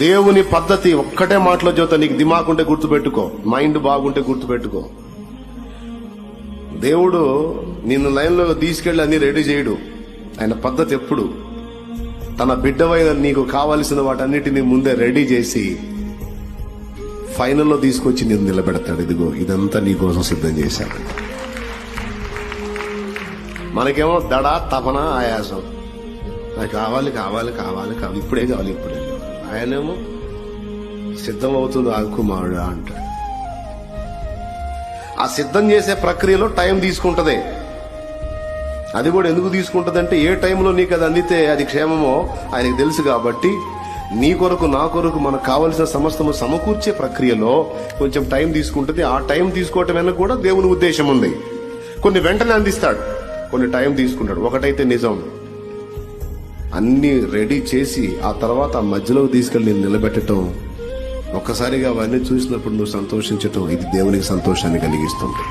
దేవుని పద్ధతి ఒక్కటే మాటలో చెబుతా, నీకు దిమాగ్ ఉంటే గుర్తుపెట్టుకో, మైండ్ బాగుంటే గుర్తుపెట్టుకో. దేవుడు నిన్ను లైన్లో తీసుకెళ్లి అన్ని రెడీ చేయడు. ఆయన పద్ధతి ఎప్పుడు తన బిడ్డవైన నీకు కావలసిన వాటన్నిటిని ముందే రెడీ చేసి ఫైనల్లో తీసుకొచ్చి నేను నిలబెడతాడు. ఇదిగో ఇదంతా నీ కోసం సిద్ధం చేశాడు. మనకేమో దడ, తపన, ఆయాసం, నాకు కావాలి కావాలి కావాలి కావాలి, ఇప్పుడే కావాలి ఇప్పుడే కావాలి. ఆయనేమో సిద్ధం అవుతుంది ఆకుమారుడా అంటాడు. ఆ సిద్ధం చేసే ప్రక్రియలో టైం తీసుకుంటది. అది కూడా ఎందుకు తీసుకుంటదంటే, ఏ టైంలో నీకు అది అందితే అది క్షేమమో ఆయనకు తెలుసు. కాబట్టి నీ కొరకు నా కొరకు మనకు కావలసిన సమస్తము సమకూర్చే ప్రక్రియలో కొంచెం టైం తీసుకుంటది. ఆ టైం తీసుకోవటం వెనక కూడా దేవుని ఉద్దేశం ఉంది. కొన్ని వెంటనే అందిస్తాడు, కొన్ని టైం తీసుకుంటాడు. ఒకటైతే నిజం, అన్ని రెడీ చేసి ఆ తర్వాత ఆ మధ్యలోకి తీసుకెళ్లి నేను నిలబెట్టడం, ఒక్కసారిగా అవన్నీ చూసినప్పుడు నువ్వు సంతోషించటం, ఇది దేవునికి సంతోషాన్ని కలిగిస్తుంది.